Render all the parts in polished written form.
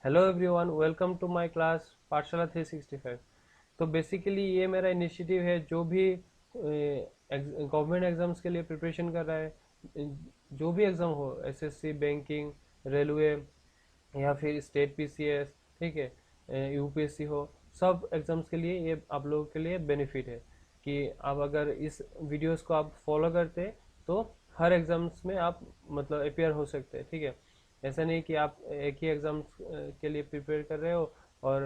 Hello everyone, welcome to my class Pathshala 365। तो basically ये मेरा इनिशिएटिव है। जो भी गवर्नमेंट एग्जाम्स के लिए प्रिपरेशन कर रहा है, जो भी एग्ज़ाम हो, एसएससी, बैंकिंग, रेलवे या फिर स्टेट पीसीएस, ठीक है, यूपीएससी हो, सब एग्ज़ाम्स के लिए ये आप लोगों के लिए बेनिफिट है कि आप अगर इस वीडियोस को आप फॉलो करते तो हर एग्ज़ाम्स में आप मतलब अपेयर हो सकते हैं। ठीक है, ऐसा नहीं कि आप एक ही एग्ज़ाम के लिए प्रिपेयर कर रहे हो और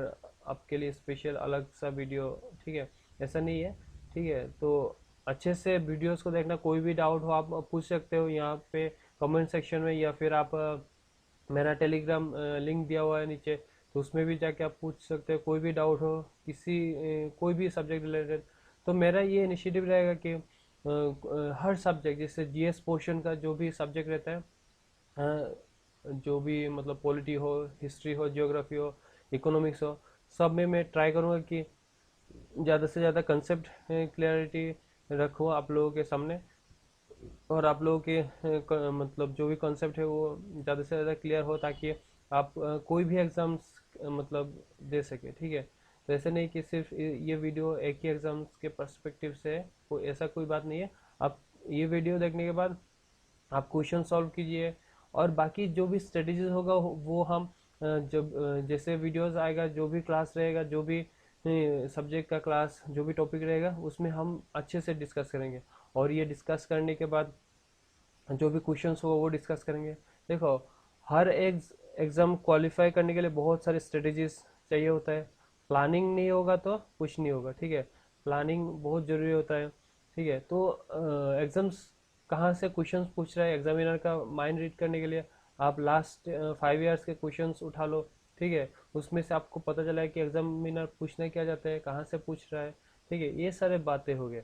आपके लिए स्पेशल अलग सा वीडियो। ठीक है, ऐसा नहीं है। ठीक है, तो अच्छे से वीडियोस को देखना। कोई भी डाउट हो आप पूछ सकते हो यहाँ पे कमेंट सेक्शन में, या फिर आप मेरा टेलीग्राम लिंक दिया हुआ है नीचे, तो उसमें भी जाके आप पूछ सकते हो कोई भी डाउट हो किसी कोई भी सब्जेक्ट रिलेटेड। तो मेरा ये इनिशिएटिव रहेगा कि हर सब्जेक्ट, जैसे जीएस पोर्शन का जो भी सब्जेक्ट रहता है, जो भी मतलब पॉलिटी हो, हिस्ट्री हो, जियोग्राफी हो, इकोनॉमिक्स हो, सब में मैं ट्राई करूँगा कि ज़्यादा से ज़्यादा कंसेप्ट क्लियरिटी रखूँ आप लोगों के सामने, और आप लोगों के मतलब जो भी कॉन्सेप्ट है वो ज़्यादा से ज़्यादा क्लियर हो, ताकि आप कोई भी एग्ज़ाम्स मतलब दे सके। ठीक है, तो ऐसे नहीं कि सिर्फ ये वीडियो एक ही एग्ज़ाम्स के पर्सपेक्टिव से है, कोई ऐसा कोई बात नहीं है। आप ये वीडियो देखने के बाद आप क्वेश्चन सॉल्व कीजिए, और बाकी जो भी स्ट्रेटेजीज होगा वो हम जब जैसे वीडियोस आएगा, जो भी क्लास रहेगा, जो भी सब्जेक्ट का क्लास, जो भी टॉपिक रहेगा, उसमें हम अच्छे से डिस्कस करेंगे। और ये डिस्कस करने के बाद जो भी क्वेश्चंस होगा वो डिस्कस करेंगे। देखो, हर एक एग्ज़ाम क्वालिफाई करने के लिए बहुत सारे स्ट्रेटेजीज चाहिए होता है। प्लानिंग नहीं होगा तो कुछ नहीं होगा। ठीक है, प्लानिंग बहुत ज़रूरी होता है। ठीक है, तो एग्ज़ाम्स कहाँ से क्वेश्चंस पूछ रहा है एग्जामिनर का माइंड रीड करने के लिए, आप लास्ट 5 ईयर्स के क्वेश्चंस उठा लो। ठीक है, उसमें से आपको पता चला है कि एग्जामिनर पूछना क्या चाहते हैं, कहाँ से पूछ रहा है। ठीक है, ये सारे बातें हो गए।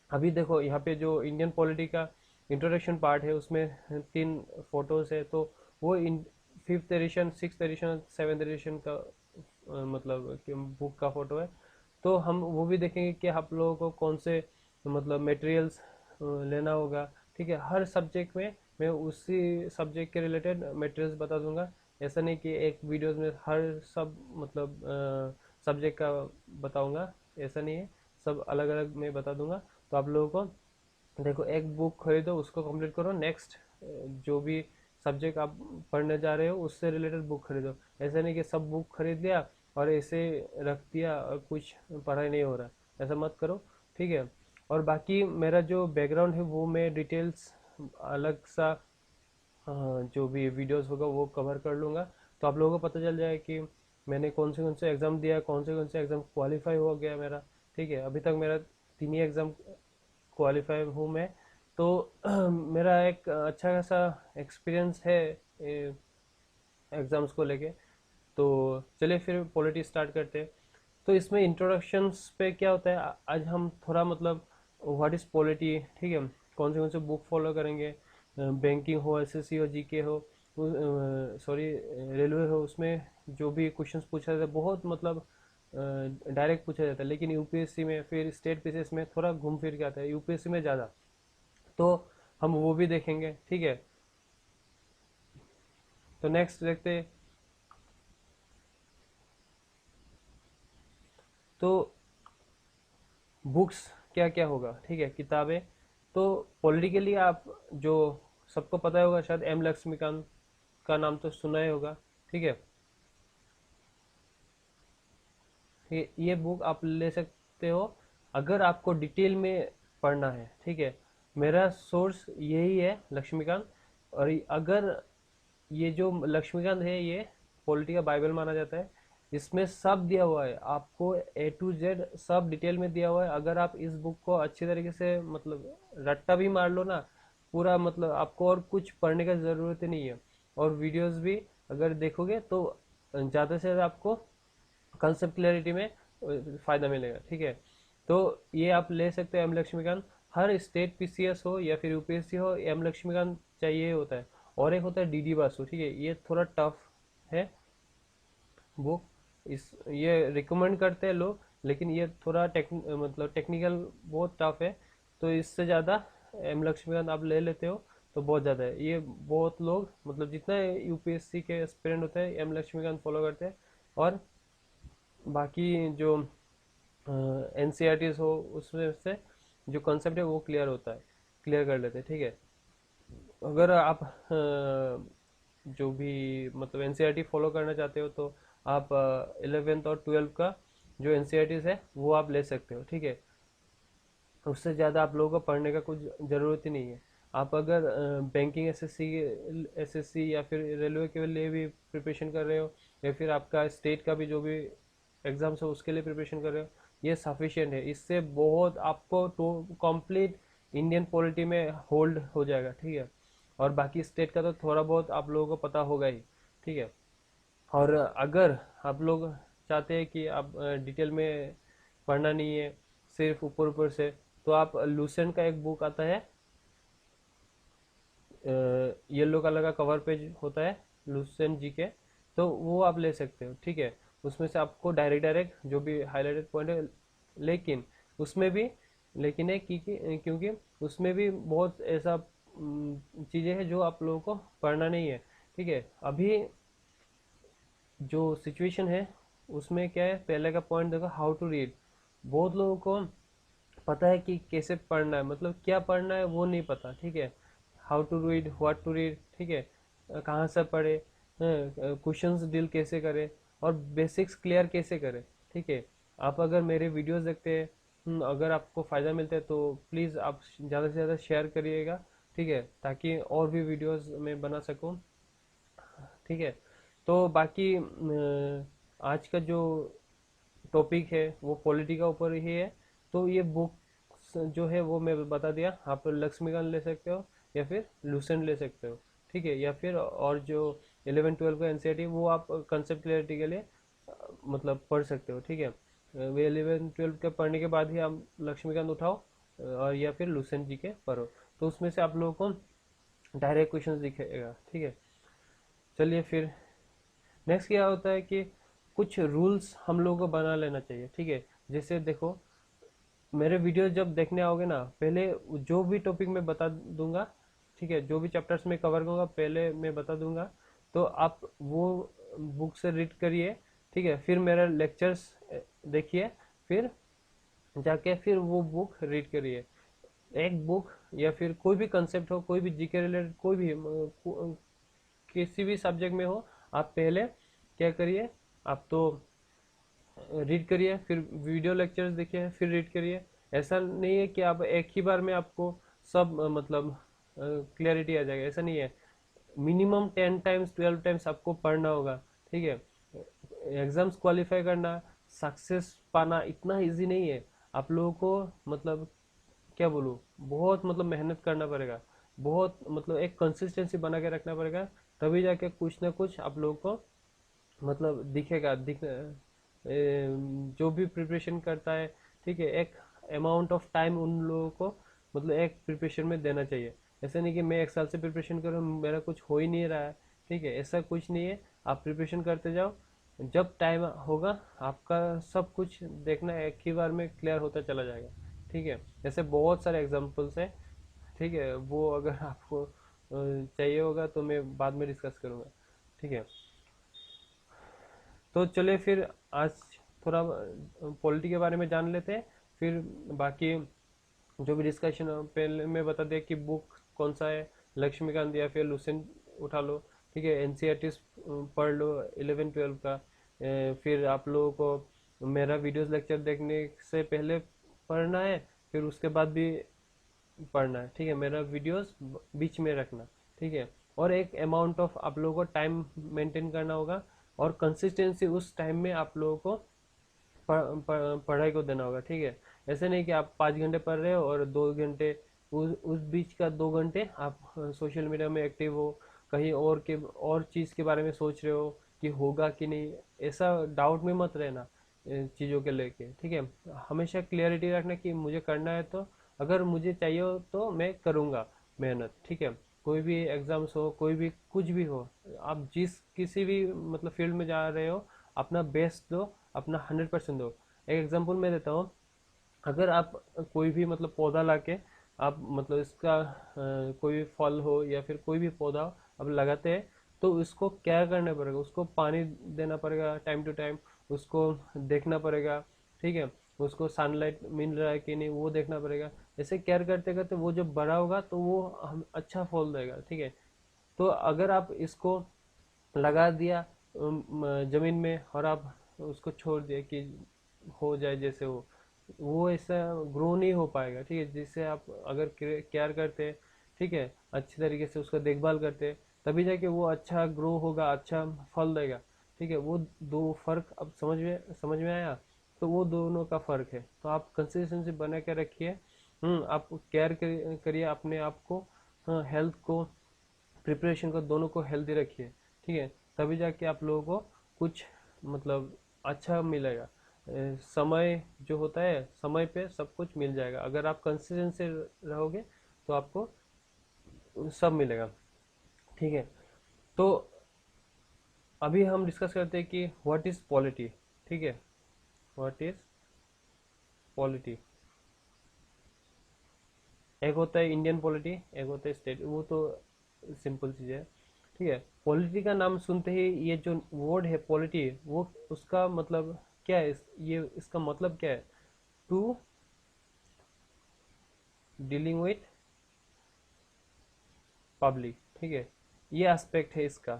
अभी देखो यहाँ पे जो इंडियन पॉलिटी का इंट्रोडक्शन पार्ट है, उसमें 3 फोटोज है। तो वो इन 5th addition, 6th addition, 7th addition का मतलब बुक का फोटो है। तो हम वो भी देखेंगे कि आप लोगों को कौन से मतलब मटेरियल्स लेना होगा। ठीक है, हर सब्जेक्ट में मैं उसी सब्जेक्ट के रिलेटेड मटेरियल्स बता दूंगा। ऐसा नहीं कि एक वीडियोस में हर सब मतलब सब्जेक्ट का बताऊंगा, ऐसा नहीं है। सब अलग अलग मैं बता दूंगा। तो आप लोगों को देखो, एक बुक खरीदो, उसको कंप्लीट करो, नेक्स्ट जो भी सब्जेक्ट आप पढ़ने जा रहे हो उससे रिलेटेड बुक खरीदो। ऐसा नहीं कि सब बुक खरीद लिया और ऐसे रख दिया और कुछ पढ़ाई नहीं हो रहा, ऐसा मत करो। ठीक है, और बाकी मेरा जो बैकग्राउंड है वो मैं डिटेल्स अलग सा जो भी वीडियोस होगा वो कवर कर लूँगा। तो आप लोगों को पता चल जाए कि मैंने कौन से एग्ज़ाम दिया, कौन से एग्ज़ाम क्वालिफाई हो गया मेरा। ठीक है, अभी तक मेरा 3 ही एग्ज़ाम क्वालिफाई हूँ मैं। तो मेरा एक अच्छा खासा एक्सपीरियंस है एग्ज़ाम्स को लेके। तो चलिए फिर पॉलिटी स्टार्ट करते हैं। तो इसमें इंट्रोडक्शंस पे क्या होता है, आज हम थोड़ा मतलब व्हाट इज़ पॉलिटी, ठीक है, कौन से बुक फॉलो करेंगे, बैंकिंग हो, एसएससी हो, जीके हो, सॉरी रेलवे हो, उसमें जो भी क्वेश्चंस पूछा जाता है बहुत मतलब डायरेक्ट पूछा जाता है, लेकिन यूपीएससी में, फिर स्टेट पीसीएस में थोड़ा घूम फिर के आता है, यूपीएससी में ज़्यादा। तो हम वो भी देखेंगे। ठीक है, तो नेक्स्ट देखते हैं। तो बुक्स क्या क्या होगा, ठीक है, किताबें। तो पॉलिटिकली आप जो सबको पता होगा शायद, एम लक्ष्मीकांत का नाम तो सुना ही होगा। ठीक है, ये बुक आप ले सकते हो अगर आपको डिटेल में पढ़ना है। ठीक है, मेरा सोर्स यही है लक्ष्मीकांत। और अगर ये जो लक्ष्मीकांत है ये पॉलिटी का बाइबल माना जाता है। इसमें सब दिया हुआ है आपको, A to Z सब डिटेल में दिया हुआ है। अगर आप इस बुक को अच्छी तरीके से मतलब रट्टा भी मार लो ना, पूरा मतलब आपको और कुछ पढ़ने का ज़रूरत ही नहीं है। और वीडियोस भी अगर देखोगे तो ज़्यादा से ज़्यादा आपको कंसेप्ट क्लैरिटी में फ़ायदा मिलेगा। ठीक है, तो ये आप ले सकते हो एम लक्ष्मीकांत। हर स्टेट पीसीएस हो या फिर यूपीएससी हो, एम लक्ष्मीकांत चाहिए होता है। और एक होता है डीडी बासु। ठीक है, ये थोड़ा टफ है बुक, इस ये रिकमेंड करते हैं लोग, लेकिन ये थोड़ा मतलब टेक्निकल बहुत टफ है। तो इससे ज़्यादा एम लक्ष्मीकांत आप ले लेते हो तो बहुत ज़्यादा है। ये बहुत लोग मतलब जितना यूपीएससी के एस्पिरेंट होते हैं एम लक्ष्मीकांत फॉलो करते हैं, और बाकी जो एन सी आर टीज हो उसमें से जो कॉन्सेप्ट है वो क्लियर होता है, क्लियर कर लेते हैं। ठीक है, अगर आप जो भी मतलब N C R T follow करना चाहते हो तो आप 11th और 12th का जो एन सी आर टीज है वो आप ले सकते हो। ठीक है, उससे ज़्यादा आप लोगों को पढ़ने का कुछ ज़रूरत ही नहीं है। आप अगर बैंकिंग एसएससी या फिर रेलवे के लिए भी प्रिपरेशन कर रहे हो, या फिर आपका स्टेट का भी जो भी एग्ज़ाम्स हो उसके लिए प्रिपरेशन कर रहे हो, ये सफिशिएंट है। इससे बहुत आपको तो कंप्लीट इंडियन पॉलिटी में होल्ड हो जाएगा। ठीक है, और बाकी स्टेट का तो थोड़ा बहुत आप लोगों को पता होगा ही। ठीक है, और अगर आप लोग चाहते हैं कि आप डिटेल में पढ़ना नहीं है, सिर्फ ऊपर ऊपर से, तो आप लूसेंट का एक बुक आता है, येलो कलर का कवर पेज होता है लूसेंट जी के, तो वो आप ले सकते हो। ठीक है, उसमें से आपको डायरेक्ट डायरेक्ट जो भी हाईलाइटेड पॉइंट है, लेकिन उसमें भी लेकिन है क्योंकि उसमें भी बहुत ऐसा चीज़ें हैं जो आप लोगों को पढ़ना नहीं है। ठीक है, अभी जो सिचुएशन है उसमें क्या है, पहले का पॉइंट देखो, हाउ टू रीड। बहुत लोगों को पता है कि कैसे पढ़ना है, मतलब क्या पढ़ना है वो नहीं पता। ठीक है, how to read, what to read. ठीक है, कहाँ से पढ़े, क्वेश्चंस डील कैसे करें, और बेसिक्स क्लियर कैसे करें। ठीक है, आप अगर मेरे वीडियोस देखते हैं, अगर आपको फ़ायदा मिलता है तो प्लीज़ आप ज़्यादा से ज़्यादा शेयर करिएगा। ठीक है, ताकि और भी वीडियोस मैं बना सकूं। ठीक है, तो बाकी आज का जो टॉपिक है वो पॉलिटी का ऊपर ही है। तो ये बुक्स जो है वो मैं बता दिया, आप लक्ष्मीकांत ले सकते हो या फिर लूसेंट ले सकते हो। ठीक है, या फिर और जो 11 12 का एनसीईआरटी वो आप कंसेप्ट क्लियरिटी के लिए मतलब पढ़ सकते हो। ठीक है, वे 11 12 के पढ़ने के बाद ही आप लक्ष्मीकांत उठाओ और या फिर लूसेंट जी के पढ़ो, तो उसमें से आप लोगों को डायरेक्ट क्वेश्चन दिखेगा। ठीक है, चलिए फिर नेक्स्ट क्या होता है कि कुछ रूल्स हम लोगों को बना लेना चाहिए। ठीक है, जैसे देखो, मेरे वीडियो जब देखने आओगे ना, पहले जो भी टॉपिक मैं बता दूंगा, ठीक है, जो भी चैप्टर्स में कवर करूंगा पहले मैं बता दूंगा, तो आप वो बुक से रीड करिए। ठीक है, फिर मेरा लेक्चर्स देखिए, फिर जाके फिर वो बुक रीड करिए। एक बुक या फिर कोई भी कंसेप्ट हो, कोई भी जीके रिलेटेड, कोई भी किसी भी सब्जेक्ट में हो, आप पहले क्या करिए, आप तो रीड करिए, फिर वीडियो लेक्चर्स देखिए, फिर रीड करिए। ऐसा नहीं है कि आप एक ही बार में आपको सब मतलब क्लियरिटी आ जाएगा, ऐसा नहीं है। मिनिमम 10 टाइम्स 12 टाइम्स आपको पढ़ना होगा। ठीक है, एग्जाम्स क्वालिफाई करना, सक्सेस पाना इतना इजी नहीं है। आप लोगों को मतलब क्या बोलूँ, बहुत मतलब मेहनत करना पड़ेगा, बहुत मतलब एक कंसिस्टेंसी बना के रखना पड़ेगा, तभी जाके कुछ ना कुछ आप लोगों को मतलब दिखेगा। जो भी प्रिपरेशन करता है, ठीक है, एक अमाउंट ऑफ टाइम उन लोगों को मतलब एक प्रिपरेशन में देना चाहिए। ऐसा नहीं कि मैं एक साल से प्रिपरेशन करूँ मेरा कुछ हो ही नहीं रहा है। ठीक है, ऐसा कुछ नहीं है, आप प्रिपरेशन करते जाओ, जब टाइम होगा आपका सब कुछ देखना एक ही बार में क्लियर होता चला जाएगा। ठीक है, ऐसे बहुत सारे एग्जांपल्स हैं। ठीक है, वो अगर आपको चाहिए होगा तो मैं बाद में डिस्कस करूँगा। ठीक है, तो चलिए फिर आज थोड़ा पॉलिटी के बारे में जान लेते हैं, फिर बाकी जो भी डिस्कशन पहले मैं बता दिया कि बुक कौन सा है, लक्ष्मीकांत या फिर लुसेंट उठा लो। ठीक है, एनसीईआरटी पढ़ लो 11 12 का। फिर आप लोगों को मेरा वीडियोस लेक्चर देखने से पहले पढ़ना है, फिर उसके बाद भी पढ़ना है। ठीक है, मेरा वीडियोस बीच में रखना। ठीक है, और एक अमाउंट ऑफ आप लोगों को टाइम मेंटेन करना होगा, और कंसिस्टेंसी उस टाइम में आप लोगों को पढ़ाई को देना होगा। ठीक है, ऐसे नहीं कि आप 5 घंटे पढ़ रहे हो और 2 घंटे उस बीच का 2 घंटे आप सोशल मीडिया में एक्टिव हो, कहीं और के और चीज़ के बारे में सोच रहे हो कि होगा कि नहीं। ऐसा डाउट में मत रहना चीज़ों के लेके। ठीक है, हमेशा क्लियरिटी रखना कि मुझे करना है, तो अगर मुझे चाहिए हो तो मैं करूँगा मेहनत। ठीक है, कोई भी एग्जाम्स हो, कोई भी कुछ भी हो, आप जिस किसी भी मतलब फील्ड में जा रहे हो, अपना बेस्ट दो, अपना 100% दो। एक एग्जांपल मैं देता हूँ, अगर आप कोई भी मतलब पौधा लाके आप मतलब इसका कोई भी फल हो या फिर कोई भी पौधा अब लगाते हैं तो उसको क्या करना पड़ेगा, उसको पानी देना पड़ेगा टाइम टू टाइम, उसको देखना पड़ेगा, ठीक है, उसको सनलाइट मिल रहा है कि नहीं वो देखना पड़ेगा। ऐसे केयर करते करते वो जब बड़ा होगा तो वो हम अच्छा फल देगा, ठीक है। तो अगर आप इसको लगा दिया जमीन में और आप उसको छोड़ दिए कि हो जाए जैसे वो ऐसा ग्रो नहीं हो पाएगा, ठीक है। जिससे आप अगर केयर करते, ठीक है, अच्छी तरीके से उसका देखभाल करते, तभी जाके वो अच्छा ग्रो होगा, अच्छा फल देगा, ठीक है। वो दो फर्क अब समझ में आया। तो वो दोनों का फर्क है, तो आप कंसिस्टेंसी बना के रखिए। आप केयर करिए अपने आप को, हेल्थ को, प्रिपरेशन को, दोनों को हेल्दी रखिए, ठीक है। तभी जाके आप लोगों को कुछ मतलब अच्छा मिलेगा। समय जो होता है, समय पे सब कुछ मिल जाएगा। अगर आप कंसिस्टेंट से रहोगे तो आपको सब मिलेगा, ठीक है। तो अभी हम डिस्कस करते हैं कि व्हाट इज पॉलिटी, ठीक है। What is polity? एक होता है इंडियन पॉलिटी, एक होता है स्टेट, वो तो सिंपल चीज है, ठीक है। पॉलिटी का नाम सुनते ही ये जो वर्ड है पॉलिटी, वो उसका मतलब क्या है, ये इसका मतलब क्या है? टू डीलिंग विथ पब्लिक, ठीक है, ये एस्पेक्ट है इसका,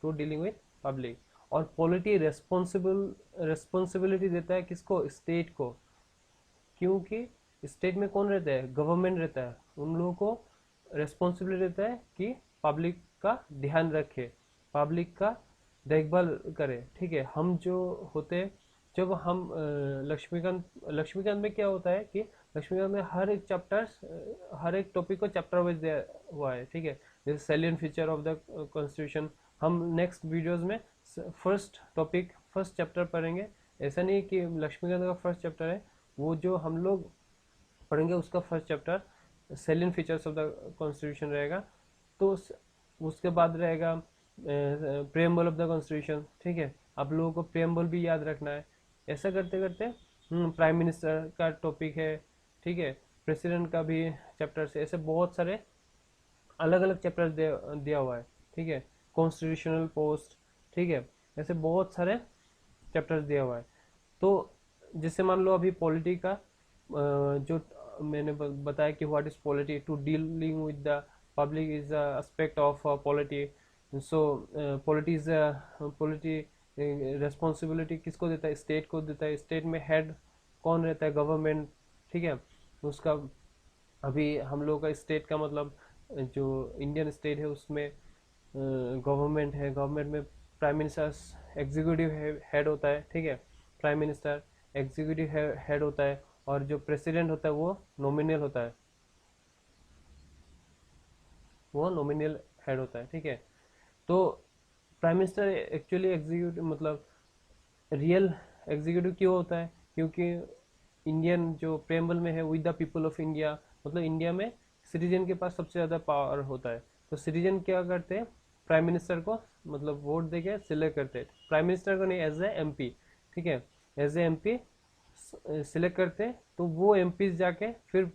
टू डीलिंग विथ पब्लिक। और पॉलिटी रेस्पॉन्सिबिलिटी देता है किसको? स्टेट को। क्योंकि स्टेट में कौन रहता है? गवर्नमेंट रहता है। उन लोगों को रेस्पॉन्सिबिलिटी रहता है कि पब्लिक का ध्यान रखे, पब्लिक का देखभाल करे, ठीक है। हम जो होते हैं, जब हम लक्ष्मीकांत लक्ष्मीकांत में क्या होता है कि लक्ष्मीकांत में हर एक चैप्टर, हर एक टॉपिक को चैप्टर वाइज दिया हुआ है, ठीक है। जैसे salient feature of the constitution, हम नेक्स्ट वीडियोस में फर्स्ट टॉपिक फर्स्ट चैप्टर पढ़ेंगे। ऐसा नहीं कि लक्ष्मीकांत का फर्स्ट चैप्टर है, वो जो हम लोग पढ़ेंगे उसका first chapter salient features of the constitution रहेगा। तो उसके बाद रहेगा प्रेम्बल ऑफ द कॉन्स्टिट्यूशन, ठीक है। आप लोगों को प्रेम्बल भी याद रखना है। ऐसा करते करते प्राइम मिनिस्टर का टॉपिक है, ठीक है, प्रेसिडेंट का भी चैप्टर है। ऐसे बहुत सारे अलग अलग चैप्टर दिया हुआ है, ठीक है। कॉन्स्टिट्यूशनल पोस्ट, ठीक है, ऐसे बहुत सारे चैप्टर्स दिया हुआ है। तो जैसे मान लो अभी पॉलिटी का जो मैंने बताया कि what is polity, to dealing with the public is aspect of polity. So polity responsibility किसको देता है? स्टेट को देता है। स्टेट में हेड कौन रहता है? गवर्नमेंट, ठीक है। उसका अभी हम लोग का स्टेट का मतलब जो इंडियन स्टेट है उसमें गवर्नमेंट है। गवर्नमेंट में प्राइम मिनिस्टर एग्जीक्यूटिव हेड होता है, ठीक है। प्राइम मिनिस्टर एग्जीक्यूटिव हेड होता है, और जो प्रेसिडेंट होता है वो नॉमिनल होता है, वो नॉमिनल हेड होता है, ठीक है। तो प्राइम मिनिस्टर एक्चुअली एग्जीक्यूटिव मतलब रियल एग्जीक्यूटिव क्यों होता है? क्योंकि इंडियन जो प्रेम्बल में है with the people of India, मतलब इंडिया में सिटीजन के पास सबसे ज्यादा पावर होता है। तो सिटीजन क्या करते हैं? प्राइम मिनिस्टर को मतलब वोट देके सिलेक्ट करते हैं। प्राइम मिनिस्टर को नहीं, एज ए एमपी, ठीक है, एज ए एमपी सिलेक्ट करते हैं। तो वो एमपी जाके फिर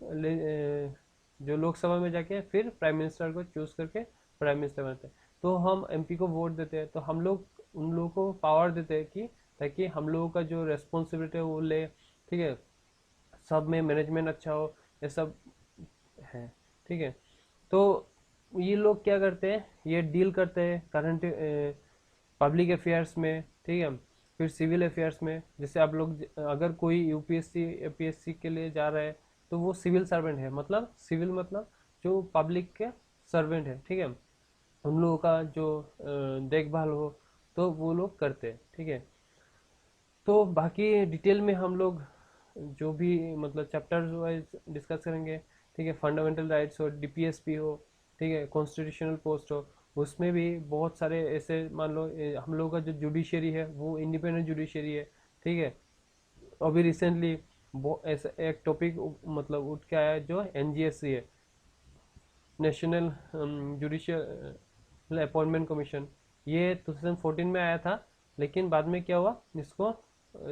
जो लोकसभा में जाके फिर प्राइम मिनिस्टर को चूज करके प्राइम मिनिस्टर बनते हैं। तो हम एमपी को वोट देते हैं, तो हम लोग उन लोगों को पावर देते हैं कि ताकि हम लोगों का जो रेस्पॉन्सिबिलिटी है वो ले, ठीक है, सब में मैनेजमेंट अच्छा हो, ये सब है, ठीक है। तो ये लोग क्या करते हैं? ये डील करते हैं करंट पब्लिक अफेयर्स में, ठीक है, फिर सिविल अफेयर्स में। जैसे आप लोग अगर कोई यूपीएससी एपीएससी के लिए जा रहा है तो वो सिविल सर्वेंट है, मतलब सिविल मतलब जो पब्लिक के सर्वेंट है, ठीक है। उन लोगों का जो देखभाल हो तो वो लोग करते हैं, ठीक है। तो बाकी डिटेल में हम लोग जो भी मतलब चैप्टर्स वाइज डिस्कस करेंगे, ठीक है। फंडामेंटल राइट्स हो, डीपीएसपी हो, ठीक है, कॉन्स्टिट्यूशनल पोस्ट हो, उसमें भी बहुत सारे ऐसे मान लो हम लोग का जो जुडिशरी है वो इंडिपेंडेंट जुडिशरी है, ठीक है। अभी रिसेंटली ऐसा एक टॉपिक मतलब उठ के आया है जो एनजीएससी है, नेशनल जुडिशियल अपॉइंटमेंट कमीशन। ये 2014 में आया था, लेकिन बाद में क्या हुआ, इसको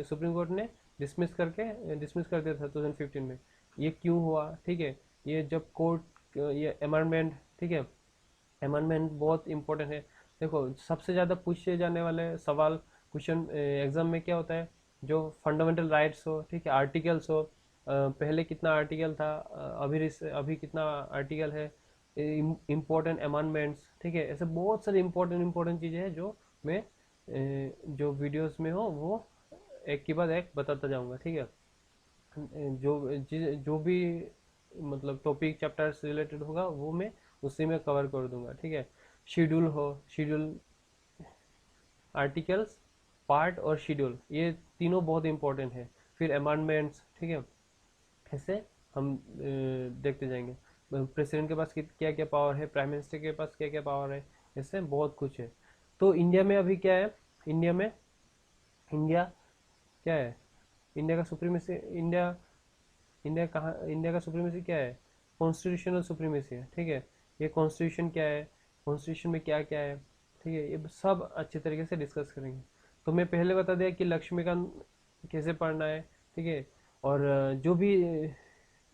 सुप्रीम कोर्ट ने डिसमिस कर दिया था 2015 में। ये क्यों हुआ, ठीक है, ये जब कोर्ट ये अमेंडमेंट, ठीक है, अमेंडमेंट बहुत इंपॉर्टेंट है। देखो सबसे ज़्यादा पूछे जाने वाले सवाल क्वेश्चन एग्जाम में क्या होता है, जो फंडामेंटल राइट्स हो, ठीक है, आर्टिकल्स हो, पहले कितना आर्टिकल था, अभी कितना आर्टिकल है, इम्पोर्टेंट अमेंडमेंट्स, ठीक है, ऐसे बहुत सारे इम्पोर्टेंट चीज़ें हैं जो मैं जो वीडियोस में हो वो एक के बाद एक बताता जाऊंगा, ठीक है। जो भी मतलब टॉपिक चैप्टर से रिलेटेड होगा वो मैं उसी में कवर कर दूंगा, ठीक है। शेड्यूल हो, शेड्यूल, आर्टिकल्स, पार्ट और शेड्यूल, ये तीनों बहुत इंपॉर्टेंट है। फिर अमेंडमेंट्स, ठीक है, ऐसे हम देखते जाएंगे। प्रेसिडेंट के पास क्या क्या पावर है, प्राइम मिनिस्टर के पास क्या क्या पावर है, ऐसे बहुत कुछ है। तो इंडिया में अभी क्या है, इंडिया में, इंडिया क्या है, इंडिया का सुप्रीमेसी, इंडिया का सुप्रीमेसी क्या है, कॉन्स्टिट्यूशनल सुप्रीमेसी है, ठीक है। ये कॉन्स्टिट्यूशन क्या है, कॉन्स्टिट्यूशन में क्या क्या है, ठीक है, ये सब अच्छे तरीके से डिस्कस करेंगे। तो मैं पहले बता दिया कि लक्ष्मीकांत कैसे पढ़ना है, ठीक है। और जो भी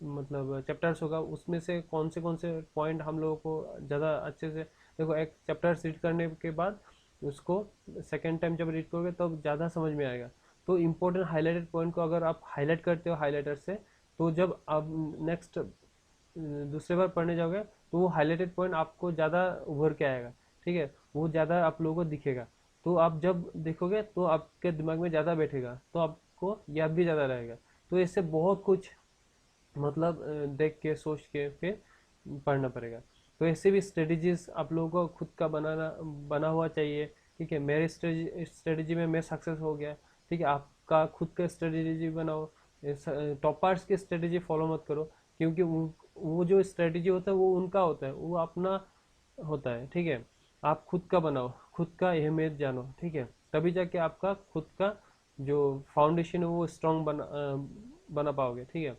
मतलब चैप्टर्स होगा उसमें से कौन से पॉइंट हम लोगों को ज़्यादा अच्छे से, देखो एक चैप्टर रीड करने के बाद उसको सेकेंड टाइम जब रीड करोगे तब ज़्यादा समझ में आएगा। तो इम्पोर्टेंट हाईलाइटेड पॉइंट को अगर आप हाईलाइट करते हो हाईलाइटर से, तो जब आप नेक्स्ट दूसरे बार पढ़ने जाओगे तो वो हाईलाइटेड पॉइंट आपको ज़्यादा उभर के आएगा, ठीक है, वो ज़्यादा आप लोगों को दिखेगा। तो आप जब देखोगे तो आपके दिमाग में ज़्यादा बैठेगा, तो आपको याद भी ज़्यादा रहेगा। तो इससे बहुत कुछ मतलब देख के सोच के फिर पढ़ना पड़ेगा। तो ऐसे भी स्ट्रेटजीज आप लोगों को खुद का बना हुआ चाहिए, ठीक है। मेरे स्ट्रेटजी में मैं सक्सेस हो गया, ठीक है, आपका खुद का स्ट्रेटजी बनाओ। टॉपर्स की स्ट्रेटजी फॉलो मत करो, क्योंकि वो जो स्ट्रेटजी होता है वो उनका होता है, वो अपना होता है, ठीक है। आप खुद का बनाओ, खुद का अहमियत जानो, ठीक है, तभी जाके आपका खुद का जो फाउंडेशन है वो स्ट्रांग बना पाओगे, ठीक है।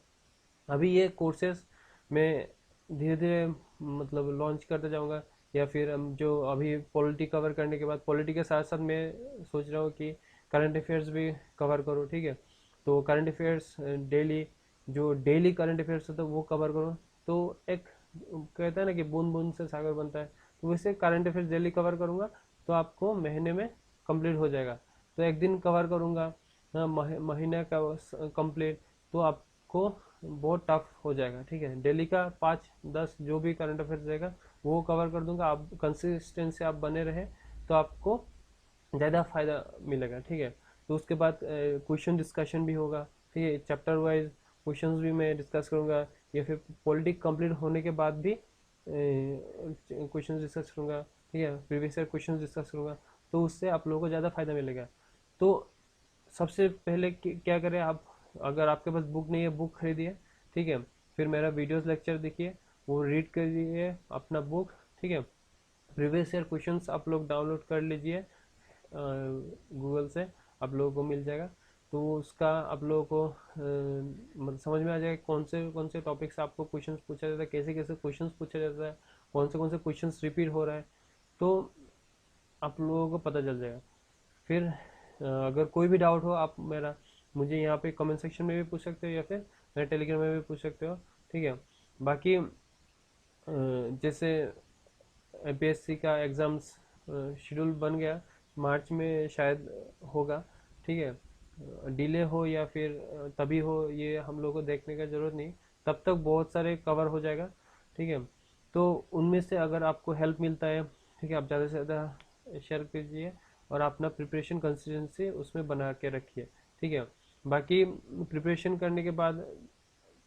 अभी ये कोर्सेज मैं धीरे धीरे मतलब लॉन्च करते जाऊंगा, या फिर हम जो अभी पॉलिटी कवर करने के बाद पॉलिटी के साथ साथ मैं सोच रहा हूँ कि करंट अफेयर्स भी कवर करूँ, ठीक है। तो करंट अफेयर्स डेली, जो डेली करंट अफेयर्स होता है वो कवर करूँ। तो एक कहता है ना कि बूंद बूंद से सागर बनता है, तो वैसे करंट अफेयर्स डेली कवर करूँगा तो आपको महीने में कंप्लीट हो जाएगा। तो एक दिन कवर करूँगा, महीने का कंप्लीट, तो आपको बहुत टफ हो जाएगा, ठीक है। डेली का 5-10 जो भी करंट अफेयर्स रहेगा वो कवर कर दूंगा। आप कंसिस्टेंसी आप बने रहे तो आपको ज़्यादा फायदा मिलेगा, ठीक है। तो उसके बाद क्वेश्चन डिस्कशन भी होगा, ठीक है, चैप्टर वाइज क्वेश्चंस भी मैं डिस्कस करूंगा, या फिर पॉलिटिक कंप्लीट होने के बाद भी क्वेश्चंस डिस्कस करूंगा, ठीक है, प्रीवियस ईयर क्वेश्चंस डिस्कस करूंगा। तो उससे आप लोगों को ज़्यादा फायदा मिलेगा। तो सबसे पहले क्या करें आप, अगर आपके पास बुक नहीं है बुक खरीदिए, ठीक है। फिर मेरा वीडियोस लेक्चर देखिए, वो रीड करिए अपना बुक, ठीक है। प्रीवियस ईयर क्वेश्चंस आप लोग डाउनलोड कर लीजिए गूगल से, आप लोगों को मिल जाएगा। तो उसका आप लोगों को मतलब समझ में आ जाएगा कौन से टॉपिक से आपको क्वेश्चंस पूछा जाता है, कैसे कैसे क्वेश्चंस पूछा जाता है, कौन से क्वेश्चंस रिपीट हो रहा है, तो आप लोगों को पता चल जाएगा। फिर अगर कोई भी डाउट हो आप मेरा मुझे यहाँ पे कमेंट सेक्शन में भी पूछ सकते हो, या फिर मेरे टेलीग्राम में भी पूछ सकते हो, ठीक है। बाकी जैसे एपीएससी का एग्ज़ाम्स शेड्यूल बन गया, मार्च में शायद होगा, ठीक है। डिले हो या फिर तभी हो, ये हम लोग को देखने का ज़रूरत नहीं, तब तक बहुत सारे कवर हो जाएगा, ठीक है। तो उनमें से अगर आपको हेल्प मिलता है, ठीक है, आप ज़्यादा से ज़्यादा शेयर कीजिए और अपना प्रिपरेशन कंसिस्टेंसी उसमें बना के रखिए, ठीक है। बाकी प्रिपरेशन करने के बाद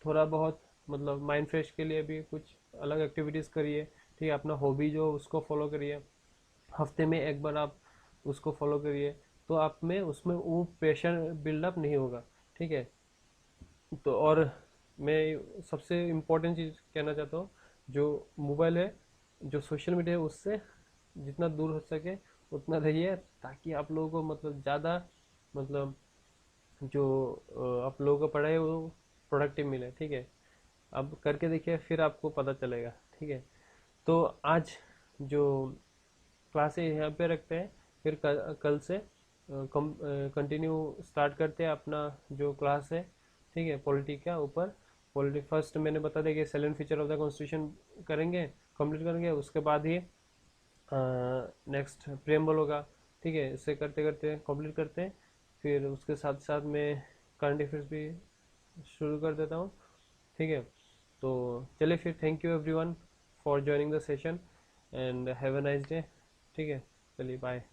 थोड़ा बहुत मतलब माइंड फ्रेश के लिए भी कुछ अलग एक्टिविटीज़ करिए, ठीक है। अपना हॉबी जो उसको फॉलो करिए, हफ्ते में एक बार आप उसको फॉलो करिए, तो आप में उसमें वो प्रेशर बिल्डअप नहीं होगा, ठीक है। तो और मैं सबसे इम्पोर्टेंट चीज़ कहना चाहता हूँ, जो मोबाइल है, जो सोशल मीडिया है, उससे जितना दूर हो सके उतना रहिए, ताकि आप लोगों को मतलब ज़्यादा मतलब जो आप लोगों को पढ़ाई है वो प्रोडक्टिव मिले, ठीक है। अब करके देखिए फिर आपको पता चलेगा, ठीक है। तो आज जो क्लासेस यहाँ पे रखते हैं, फिर कल से कंटिन्यू स्टार्ट करते हैं अपना जो क्लास है, ठीक है, पॉलिटी का ऊपर। फर्स्ट मैंने बता दिया कि salient feature of the constitution करेंगे, कंप्लीट करेंगे, उसके बाद ही नेक्स्ट प्रेम्बल होगा। ठीक है, इसे करते करते कंप्लीट करते हैं, फिर उसके साथ साथ मैं करंट अफेयर्स भी शुरू कर देता हूँ। ठीक है, तो चलिए फिर, thank you everyone for joining the session and have a nice day. ठीक है, चलिए बाय।